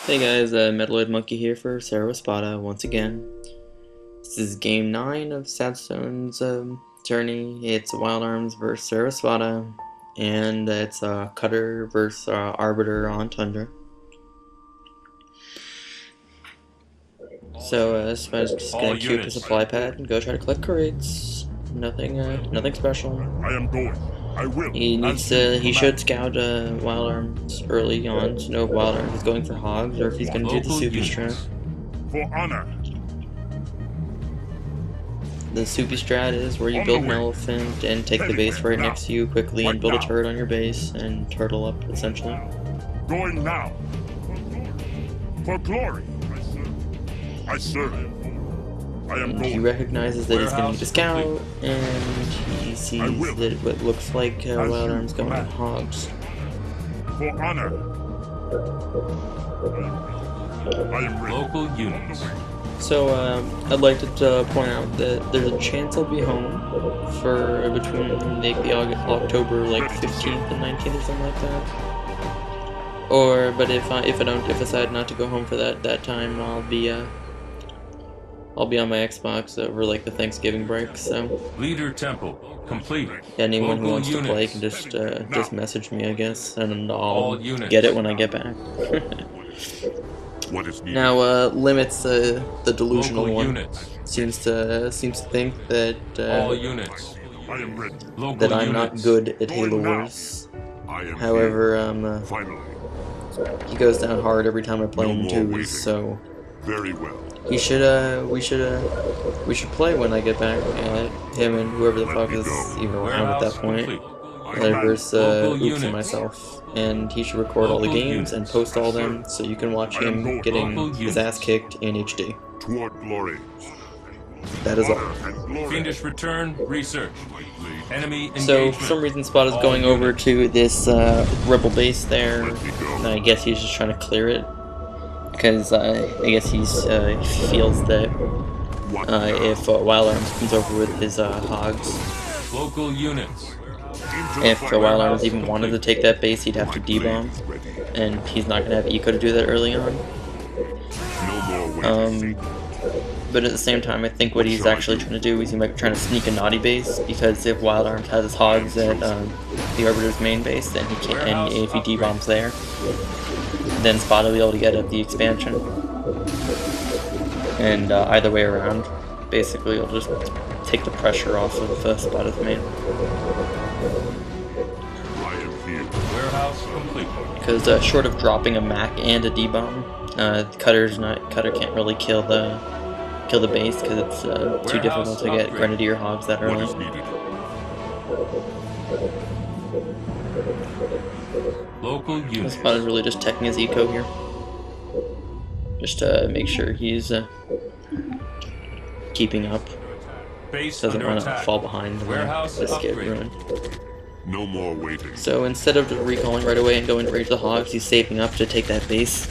Hey guys, Metaloid Monkey here for Spada once again. This is game 9 of Sadstone's tourney. It's Wild Arms vs Spada, and it's Cutter vs Arbiter on Tundra. So Spada's just gonna queue up the supply pad and go try to collect crates. Nothing special. I am going. I will. He should scout Wild Arms early on to know if Wild Arms is going for hogs or if he's going to do the soupy strat. For honor. The soupy strat is where you build an elephant and take the base right next to you quickly and build a turret on your base and turtle up essentially. Going now. For glory. I serve. I am going. He recognizes that he's going to need to scout, and he sees that what looks like Wild Arms going to hogs. For honor. I am ready. Local units. So I'd like to point out that there's a chance I'll be home for between maybe October like 15th and 19th or something like that. But if I decide not to go home for that time, I'll be on my Xbox over like the Thanksgiving break. So Leader Temple complete. Anyone who wants to play can just message me, I guess, and I'll get it when I get back. What is needed? Now, Limits, the delusional Local one, units. seems to think that All units. I am ready. Local that I'm not units. good at Halo Wars. I am However, here. Finally. he goes down hard every time I play him too, so Very well. we should play when I get back. Him and whoever the fuck is even around at that point. Versus Oops and myself. And he should record all the games and post all them so you can watch him getting his ass kicked in HD. Toward glory. That is all. Fiendish return. Research. Enemy engagement. So for some reason Spada's going over to this rebel base there. And I guess he's just trying to clear it. Because I guess he feels that if Wild Arms comes over with his hogs, Local units. if Wild Arms even wanted to take that base, he'd have to debomb, and he's not going to have eco to do that early on. But at the same time, I think what he's actually trying to do is he might be trying to sneak a naughty base, because if Wild Arms has his hogs at the Arbiter's main base, then he can't, and if he debombs there, then Spada will be able to get up the expansion. And either way around, basically it'll just take the pressure off of Spada's main. Warehouse complete. Because short of dropping a Mac and a debomb, Cutter can't really kill the base because it's too difficult to get Grenadier hogs that early. Local units. Spada's really just teching his eco here, just to make sure he's keeping up. Base Doesn't under want to attack. fall behind and Warehouse just get upgrade. ruined. No more waiting. So instead of just recalling right away and going to raid the hogs, he's saving up to take that base.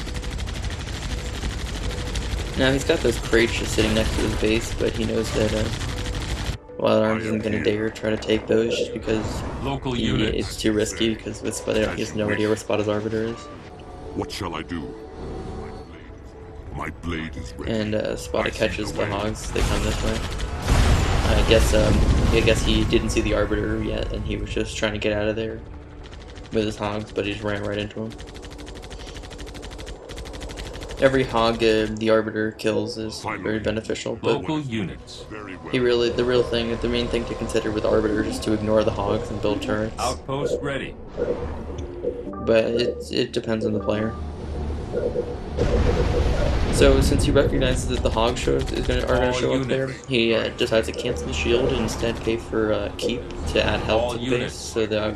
Now he's got those crates just sitting next to his base, but he knows that Wild Arms isn't going to dare try to take those just because Local it's units. too risky, because with Spada he has no idea where Spada's Arbiter is. What shall I do? My blade is ready. And Spada catches the hogs, they come this way. I guess he didn't see the Arbiter yet, and he was just trying to get out of there with his hogs, but he just ran right into him. Every hog the Arbiter kills is very beneficial, but Local units. Very well. the main thing to consider with Arbiter is to ignore the hogs and build turrets. Outpost ready. But it depends on the player. So since he recognizes that the hogs are going to show up there, he decides to cancel the shield and instead pay for keep to add health to the base, so the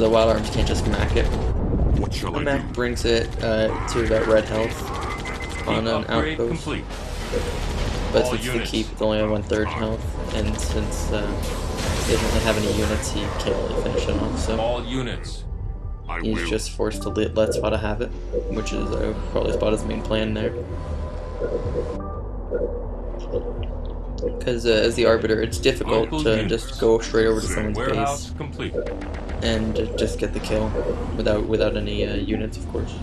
Wild Arms can't just mac it. What shall The I Mac do? brings it to about red health on an Upgrade outpost, complete. but All since the units. keep is only at 1/3 health, and since he doesn't really have any units, he can't really finish it off, so All units. I he's will. just forced to let Spada have it, which is probably Spada's main plan there. Because as the Arbiter, it's difficult Local to units. just go straight over to someone's Warehouse base complete. and just get the kill without any units, of course.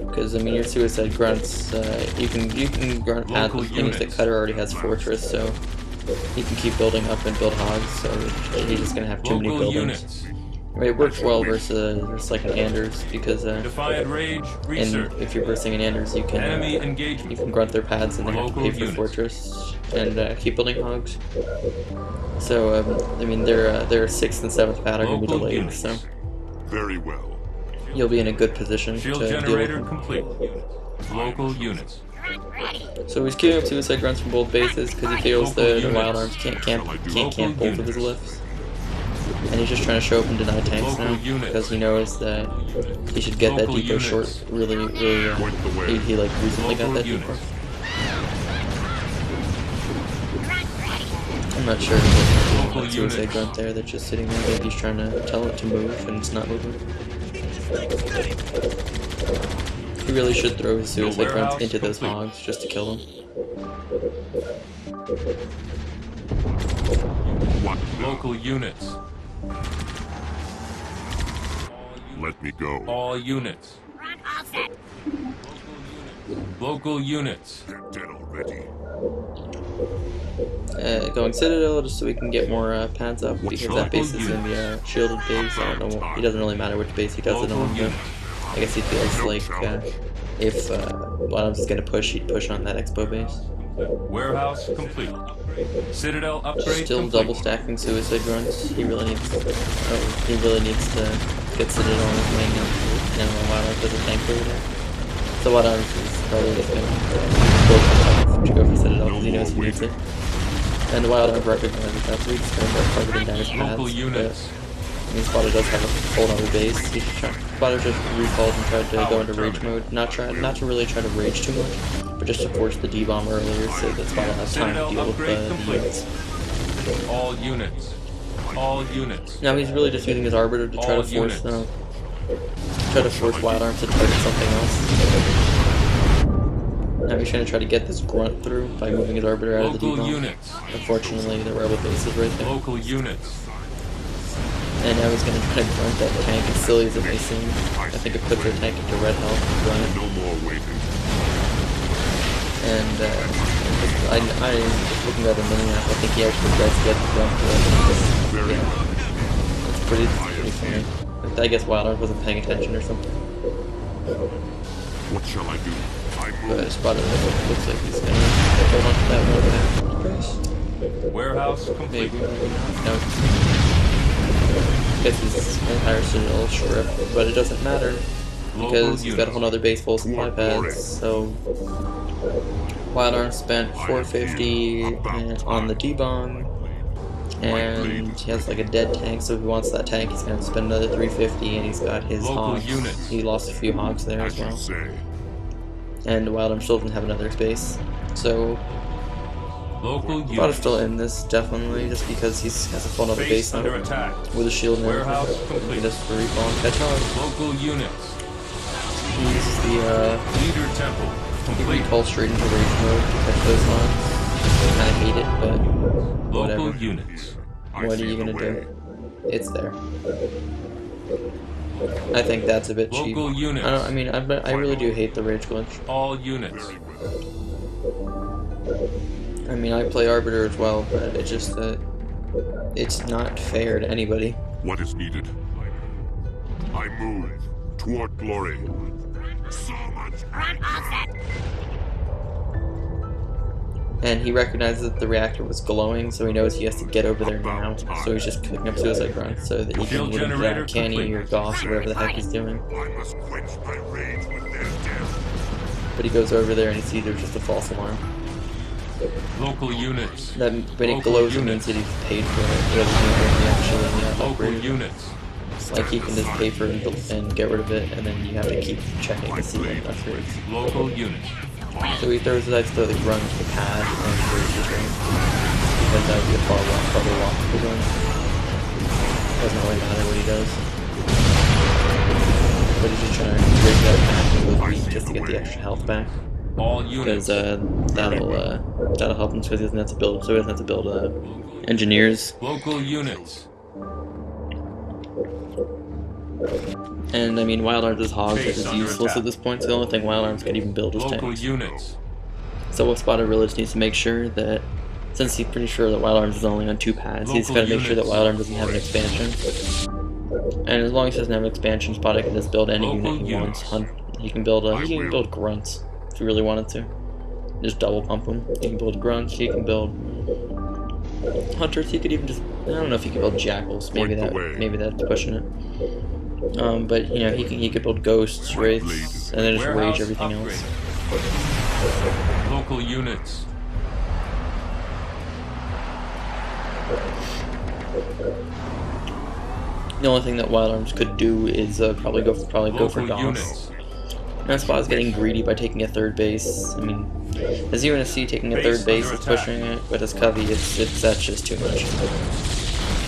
Because I mean, your suicide grunts, you can grunt at the Local things that units. Cutter already has fortress, so he can keep building up and build hogs. So he's just gonna have too many Local buildings. units. It works well versus like an Anders because Defiant rage. and Research. if you're versing an Anders, you Enemy can engagement. grunt their pads and they have to Local pay for units. fortress and keep building hogs. So I mean, their 6th and 7th pad are gonna be Local delayed, units. so Very well. you'll be in a good position Shield to deal with generator them. complete. Local units. So he's queuing up suicide grunts from both bases because he feels Local the wild units. arms can't camp Local both of his units. lifts. And he's just trying to show up and deny tanks Local now units. because he knows that he should get that Local depot units. short really. Point the way. He like recently got Local that units. depot. I'm not sure if there's Local a suicide units. grunt there that's just sitting there. Maybe he's trying to tell it to move and it's not moving. He really should throw his suicide grunts warehouse into those complete. hogs just to kill them. What now? Local units. Let me go. All units. Local units. They're dead already. Going Citadel just so we can get more pads up because that base is in the shielded base. I don't know. It doesn't really matter which base he does it Local on. But units. I guess he feels like if Bottom's just gonna push, he'd push on that Expo base. Warehouse complete. Citadel upgrade Still complete. double stacking suicide grunts. He really needs. He really needs to get Citadel on his main now. And Wild doesn't tank over there. So Wild Arms is probably just gonna build to go for Citadel because he knows he needs it. And the Wild Arms recognizes that, so he's just gonna start targeting down his pads. Local units. I mean, Spotter does have a whole other base. Spotter just recalled and tried to go into rage mode. Not to really try to rage too much, but just to force the D-bomb earlier so that Spotter has time to Citadel deal with upgrade the complete. units. All units. All units. Now he's really just using his arbiter to try All to force units. Wild Arms to target something else. Now he's trying to try to get this grunt through by moving his arbiter out of the Local D-bomb. units. Unfortunately, the rebel base is right there. Local units. And now he's gonna try to grunt that tank as silly as it may seem. I think it puts their tank into red health and grunt it. No more waiting. And I just looking at the mini-map, I think he actually does get the grunt for it. Very Yeah, well. it's pretty funny. I guess Wild Arms wasn't paying attention or something. What shall I do? I But move. Spotter looks like he's gonna hold on to that one base. Warehouse complete. Maybe, maybe not. No. Gets his entire Citadel strip, but it doesn't matter because he's got a whole other base full of supply pads. So Wild Arms spent 450 on the D-bomb, and he has like a dead tank. So if he wants that tank, he's gonna have to spend another 350, and he's got his Local hogs. units. He lost a few hogs there as As you well, say. and Wild Arms still doesn't have another space. So Local Spotter's units. still in this definitely, just because he has a full other Base base now under attack. with a shield and everything. Warehouse He complete. does for recall and catch hogs. Local units. He uses the Leader temple complete. recall straight into rage mode to catch those hogs. I kind of hate it, but whatever. Local units. I What are see you the gonna way. do? It's there. I think that's a bit cheap. Local units. I mean, I really do hate the rage glitch. All units. Very well. I mean, I play Arbiter as well, but it's just that it's not fair to anybody. What is needed? I move toward glory. So much. And he recognizes that the reactor was glowing, so he knows he has to get over there now. So he's just picking up suicide grunts so that he can Shield get generator Canny complete. or Goss or whatever the heck he's doing. I must quench my rage with their death. But he goes over there and he sees there's just a false alarm. Local units. That when it Local glows, it units. means that he's paid for it. It doesn't mean that he actually Local upgraded it. units. Like he can just pay for it and get rid of it, and then you have to keep checking to see what it upgrades. Local units. So he throws it, I throw the run to the pad and breaks the train. Because that would be a farther walk to the gun. Doesn't really matter what he does. But he's just trying to break that path and go weak just to get the extra health back. All Because units. that'll help him because he doesn't have to build engineers. Local units. And I mean, Wild Arms' hog is useless at this point, so the only thing Wild Arms could even build is Local tanks. units. So what Spotted really just needs to make sure that, since he's pretty sure that Wild Arms is only on 2 paths, he's got to make sure that Wild Arms doesn't have an expansion. And as long as he doesn't have an expansion, Spotted can just build any unit he wants. He can build grunts if he really wanted to. Just double pump them. He can build grunts. He can build hunters. He could even just, I don't know if he could build jackals. Maybe that's pushing it. But you know, he could build ghosts, wraiths, and then just rage everything else. Local units. The only thing that Wild Arms could do is probably go for Goss. Now Spot's getting greedy by taking a 3rd base. I mean, as you want to see, taking a 3rd base is pushing it, but as Covey, that's just too much.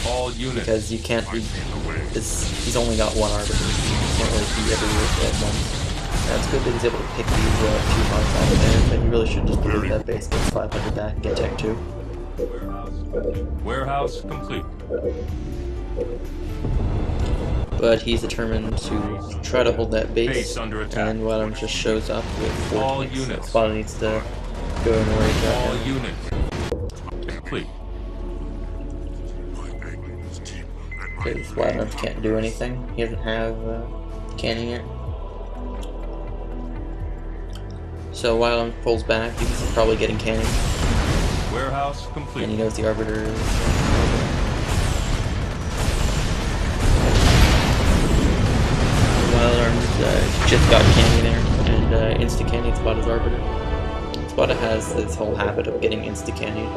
All units. Because you can't be. He's only got 1 arbiter. You can't really be everywhere at once. That's good that he's able to pick these 2 marks out of there, but he really should just delete that base, get 500 back, and get tech 2. Warehouse complete. But he's determined to try to hold that base, Under attack. and Wild Arms just shows up with 4 All tanks. units. Spotted needs to go and rage All at him. units. Complete. Because Wild Arms can't do anything. He doesn't have canning yet. So Wild Arms pulls back because he's probably getting canning. Warehouse complete. And he knows the arbiter is. Wild Arms just got canny there, and insta-cannied Spotted arbiter. Spotted has this whole habit of getting insta-cannied.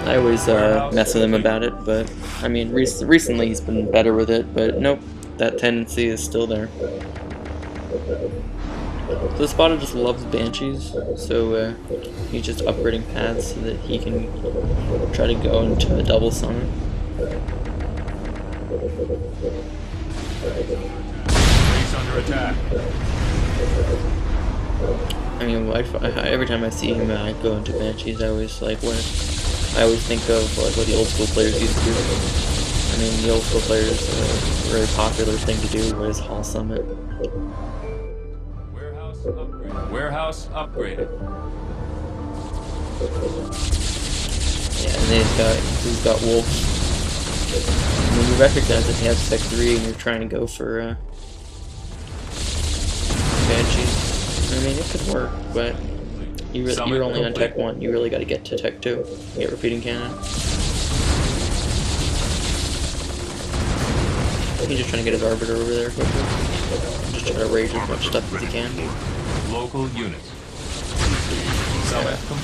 I always mess with him about it, but I mean, recently he's been better with it, but nope, that tendency is still there. So Spotted just loves Banshees, so he's just upgrading paths so that he can try to go into a double summon. Base under attack. I mean, every time I see him go into Banshees, I always think of like what the old school players used to do. I mean, the old school players, a very popular thing to do was Hall Summit. Warehouse upgraded. Yeah, and then he's got Wolves. When you recognize that he has Tech 3 and you're trying to go for Banshees, I mean, it could work, but you're only on Tech 1. You really got to get to Tech 2. Get repeating cannon. He's just trying to get his arbiter over there quickly. Just trying to rage as much stuff as he can. Local units.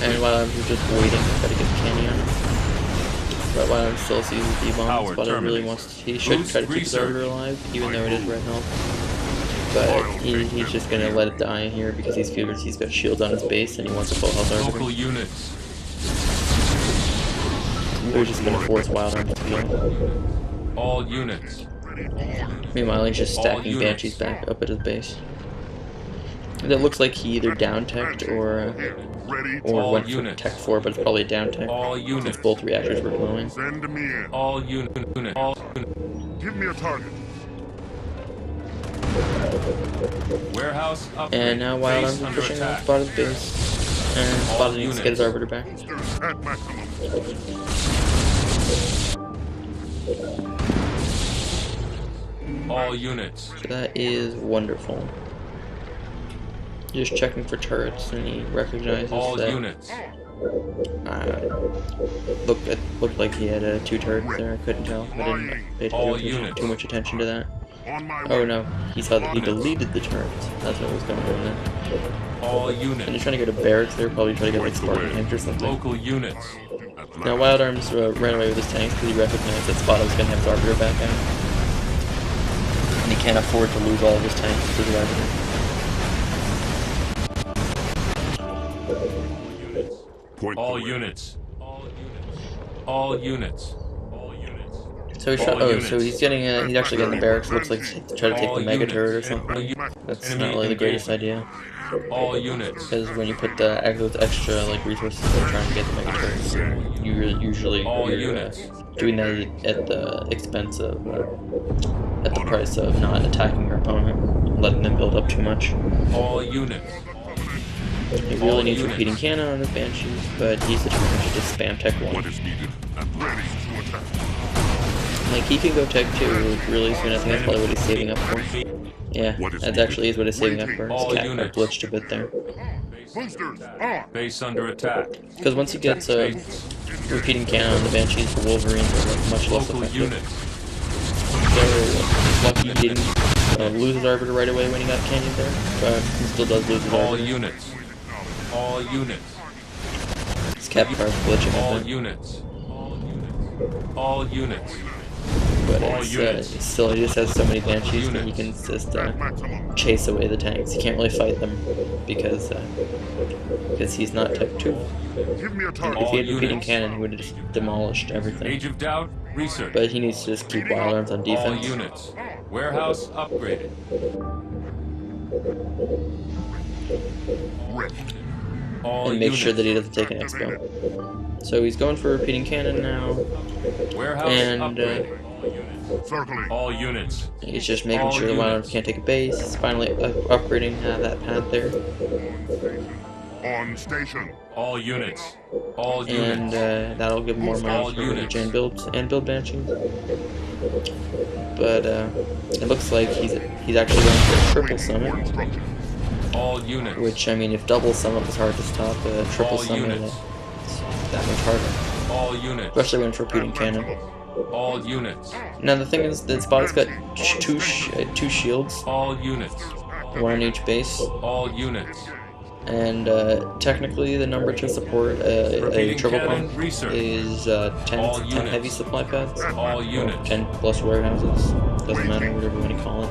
And while I'm just waiting, I've got to get the candy on him. But while I'm still seeing the D-bomb, Spotted really wants to, he should try to keep his arbiter alive, even though it is red health. But he's just gonna let it die here because he figures he's got shields on his base and he wants a full health arbiter. Local units. We're just gonna force Wild Arms to heal. All units. Meanwhile, he's just stacking Banshees back up at his base. And it looks like he either down-teched or went for Tech 4, but it's probably a down-tech. All units. Since both reactors were glowing. Send me in. All units. Give me a target. Warehouse upgrade. And now Wild Arms Base is under pushing on attack. Spotted's base. And Spotted needs to get his arbiter back. At maximum. All units. So that is wonderful. Just checking for turrets, and he recognizes All that. units. It looked like he had 2 turrets there. I couldn't tell. I didn't pay too much attention to that. On my Oh way. no, he saw that he deleted the turrets. That's what was going on there. All And he's units. trying to go to barracks there, probably trying to get like Spartan tanks or something. Local units. Now Wild Arms ran away with his tanks because he recognized that Spotted was going to have his arbiter back out. And he can't afford to lose all of his tanks to the arbiter. Point All the way. units. All units. All units. So he's he's actually getting the barracks. Looks like to try to take the mega turret or something. That's not really the greatest idea. All units. Because when you put those extra like resources for trying to get the mega turrets, usually All you're units. doing that at the expense of at the price of not attacking your opponent, letting them build up too much. All units. He All really needs units. repeating cannon on his banshees, but he's determined to just spam tech 1. What is needed and ready to attack. Like, he can go tech 2 really soon. I think that's probably what he's saving up for. Yeah, What is that needed? actually is what he's saving up for. All His cat units. glitched a bit there. Boosters on. Base under attack. Because once he gets a repeating cannon on the banshees, the Wolverines are like, much less Local effective. units. So he's lucky he didn't lose his arbiter right away when he got canyon there, but he still does lose his All arbiter. units. All units. His cat car's glitching All a bit, units. All units. but all it's, units. still he just has so many banshees that he Units. can just Maximum. chase away the tanks. He can't really fight them because he's not type 2. Give me a If target. he had repeating units. cannon, he would have just demolished everything. Age of doubt. Research. But he needs to just keep wild arms on All defense. units. Warehouse upgraded. Ready. All And make units. sure that he doesn't take an expo. So he's going for repeating cannon now, Warehouse and upgraded. Circling. All units. he's just making All sure the wild arms units. can't take a base. He's finally upgrading that pad there, On station. All units. All and units. that'll give him more All money for units. Jane builds and build banshees. But it looks like he's actually going for a triple More summit, instructions. All units. which I mean, if double summit was hard to stop, triple All summit units. is that much harder, All units. especially when it's repeating cannon. All units. Now the thing is that Spot's got two shields, All units. one on each base, All units. and technically the number to support a Repeating triple cannon, pump research. is 10, All 10 units. heavy supply pads, All or units. 10 plus warehouses, doesn't matter, whatever you want to call it.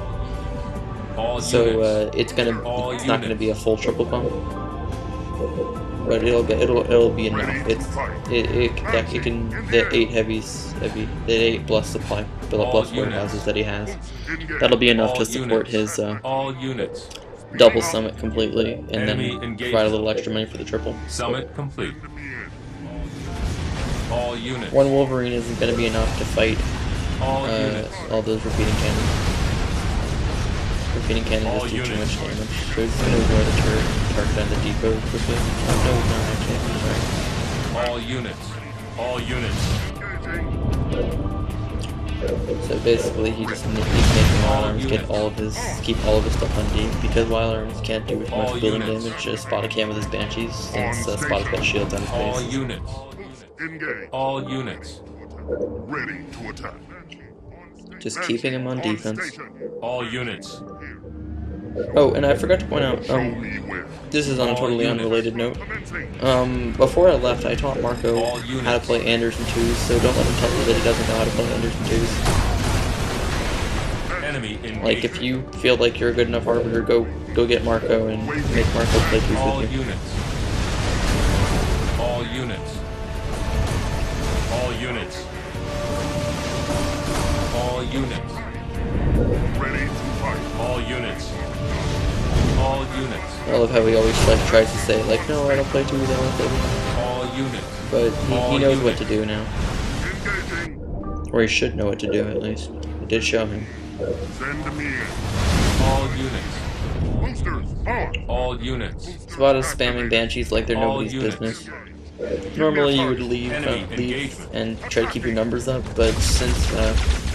All So units. it's All not gonna units. be a full triple pump, but it'll be enough. It can the 8 the 8 plus supply All plus units. warehouses that he has. Engage. That'll be enough All to support units. his All units. double summit completely, and Enemy then engaged. provide a little extra money for the triple. Summit complete. All units. One Wolverine isn't going to be enough to fight All units. all those repeating cannons. Repeating cannon All just do too units. much damage. So he's going to ignore the target on the depot quickly. Oh, no, he's not actually. He's right. All units. All units. So basically, he just he's making All Wild Arms units. keep all of his stuff on D, because Wild Arms can't do as All much building units. damage as Spot can with his Banshees, since On Spot's got shields on his All base. units. Engage. All units. Ready to attack. Just keeping him on defense. Station. All units. Oh, and I forgot to point out, Show me where. this is on a All totally units. unrelated note. Commencing. Before I left, I taught Marco All how to units. play Anderson 2s, so don't let him tell you that he doesn't know how to play Anderson 2s. Enemy engaged. Like, if you feel like you're a good enough arbiter, go get Marco and make Marco play 2s All with you. units. All units. All units. All units. Ready to fight. All units. All units. I love how he always tries to say, like, no, I don't play 2s, I don't play 2s. All units. But he All knows what units. to do now. Engaging. Or he should know what to do, at least. It did show him. Send me in. All units. Boosters on. All units. Spot is spamming Banshees like they're All nobody's units. business. Normally you would leave Enemy leave engagement. and try to keep your numbers up, but since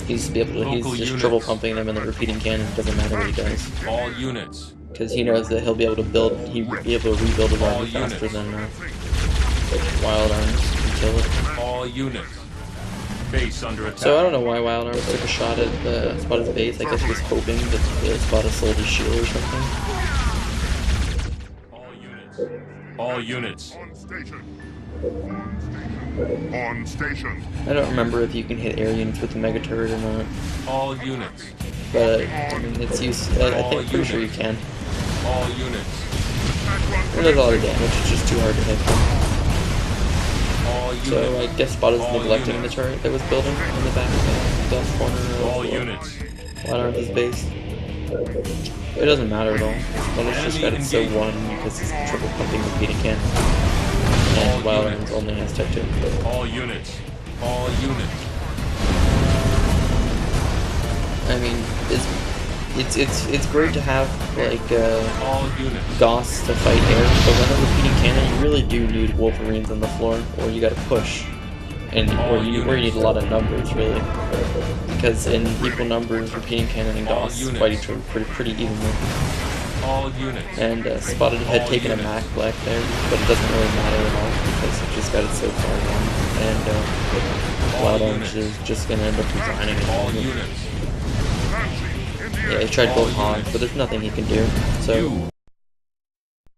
he's Local just units. triple pumping them and the repeating cannon, it doesn't matter what he does. All units. Because he knows that he'll be able to rebuild his All army faster units. than Wild Arms can kill it. All units. Base under attack. So I don't know why Wild Arms took a shot at Spot's base. I guess he was hoping that Spot sold his shield or something. All units. All units. On station. On station. I don't remember if you can hit air units with the Mega Turret or not, All units. but I mean it's pretty sure you can. All units. It does a lot of damage, it's just too hard to hit. All units. So I guess Spot is All neglecting units. the turret that was building in the back left corner All of units. Wild Arms' base. It doesn't matter at all. Well, it's just that it's so one because it's triple pumping repeating cannon. And Wild Arms only has Tech 2. All units. All units. I mean, it's great to have like All units. Goss to fight air, but when a repeating cannon, you really do need Wolverines on the floor, or you gotta push, and or you need a lot of numbers really, because in equal numbers, repeating cannon and Goss fight each other pretty evenly. All units. And Spotted had taken a Mac Black there, but it doesn't really matter at all because it just got it so far along, and Wild Arms is just gonna end up resigning it. All units. Yeah, he tried both Hans, but there's nothing he can do. So